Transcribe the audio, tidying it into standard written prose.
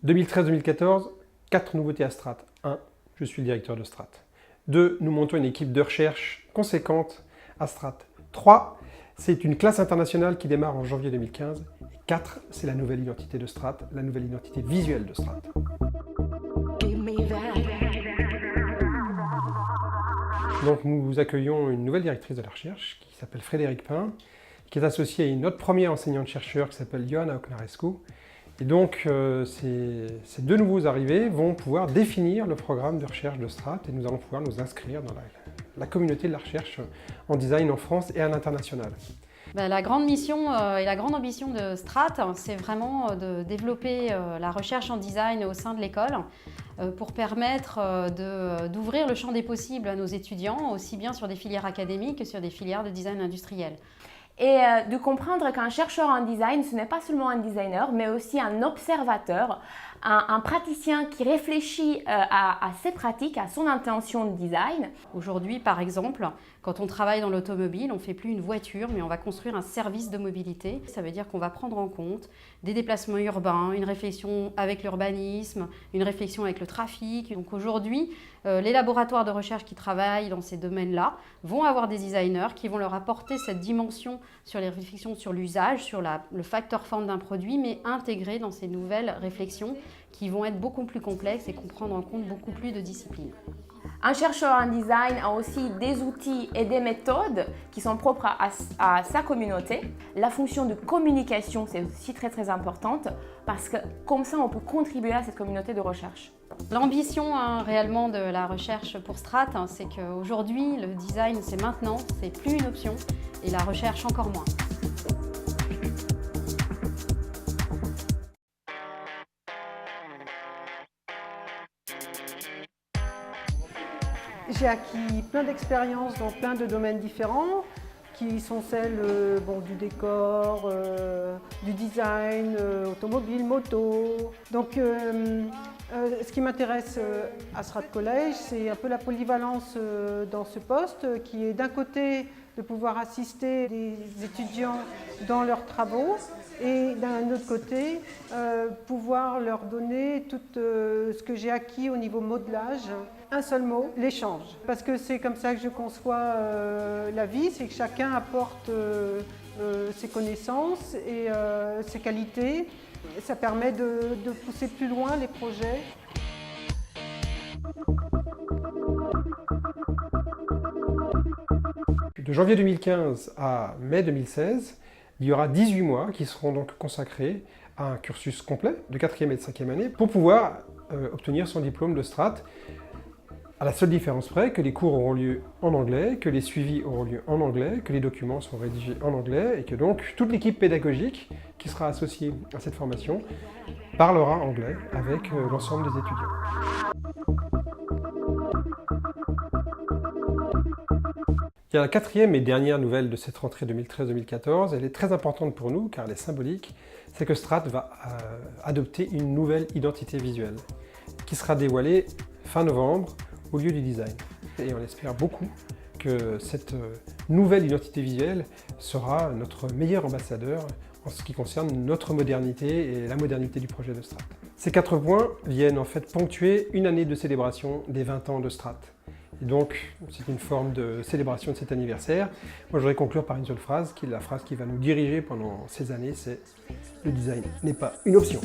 2013-2014, 4 nouveautés à Strat. 1. Je suis le directeur de Strat. 2. Nous montons une équipe de recherche conséquente à Strat. 3. C'est une classe internationale qui démarre en janvier 2015. Et 4. C'est la nouvelle identité de Strat, la nouvelle identité visuelle de Strat. Donc nous accueillons une nouvelle directrice de la recherche qui s'appelle Frédéric Pain, qui est associée à une autre première enseignante-chercheur qui s'appelle Johanna Oknarescu. Et donc ces deux nouveaux arrivés vont pouvoir définir le programme de recherche de Strat et nous allons pouvoir nous inscrire dans la communauté de la recherche en design en France et à l'international. La grande mission et la grande ambition de Strat, c'est vraiment de développer la recherche en design au sein de l'école pour permettre d'ouvrir le champ des possibles à nos étudiants, aussi bien sur des filières académiques que sur des filières de design industriel. Et de comprendre qu'un chercheur en design, ce n'est pas seulement un designer, mais aussi un observateur, un praticien qui réfléchit à ses pratiques, à son intention de design. Aujourd'hui, par exemple, quand on travaille dans l'automobile, on ne fait plus une voiture, mais on va construire un service de mobilité. Ça veut dire qu'on va prendre en compte des déplacements urbains, une réflexion avec l'urbanisme, une réflexion avec le trafic. Donc aujourd'hui, les laboratoires de recherche qui travaillent dans ces domaines-là vont avoir des designers qui vont leur apporter cette dimension sur les réflexions sur l'usage, sur le facteur forme d'un produit, mais intégrée dans ces nouvelles réflexions qui vont être beaucoup plus complexes et comprendre en compte beaucoup plus de disciplines. Un chercheur en design a aussi des outils et des méthodes qui sont propres à sa communauté. La fonction de communication, c'est aussi très importante parce que comme ça, on peut contribuer à cette communauté de recherche. L'ambition réellement de la recherche pour Strat, c'est qu'aujourd'hui, le design, c'est maintenant, c'est plus une option et la recherche encore moins. J'ai acquis plein d'expériences dans plein de domaines différents, qui sont celles du décor, du design, automobile, moto. Donc ce qui m'intéresse à Strat College, c'est un peu la polyvalence dans ce poste, qui est d'un côté de pouvoir assister des étudiants dans leurs travaux et d'un autre côté, pouvoir leur donner tout ce que j'ai acquis au niveau modelage. Un seul mot, l'échange. Parce que c'est comme ça que je conçois la vie, c'est que chacun apporte ses connaissances et ses qualités. Ça permet de pousser plus loin les projets. De janvier 2015 à mai 2016, il y aura 18 mois qui seront donc consacrés à un cursus complet de 4e et de 5e année pour pouvoir obtenir son diplôme de Strat. À la seule différence près que les cours auront lieu en anglais, que les suivis auront lieu en anglais, que les documents sont rédigés en anglais et que donc toute l'équipe pédagogique qui sera associée à cette formation parlera anglais avec l'ensemble des étudiants. Il y a la 4e et dernière nouvelle de cette rentrée 2013-2014, elle est très importante pour nous car elle est symbolique, c'est que Strat va adopter une nouvelle identité visuelle qui sera dévoilée fin novembre au lieu du design. Et on espère beaucoup que cette nouvelle identité visuelle sera notre meilleur ambassadeur en ce qui concerne notre modernité et la modernité du projet de Strat. Ces 4 points viennent en fait ponctuer une année de célébration des 20 ans de Strat. Et donc, c'est une forme de célébration de cet anniversaire. Moi, je voudrais conclure par une seule phrase, qui est la phrase qui va nous diriger pendant ces années, c'est « Le design n'est pas une option ».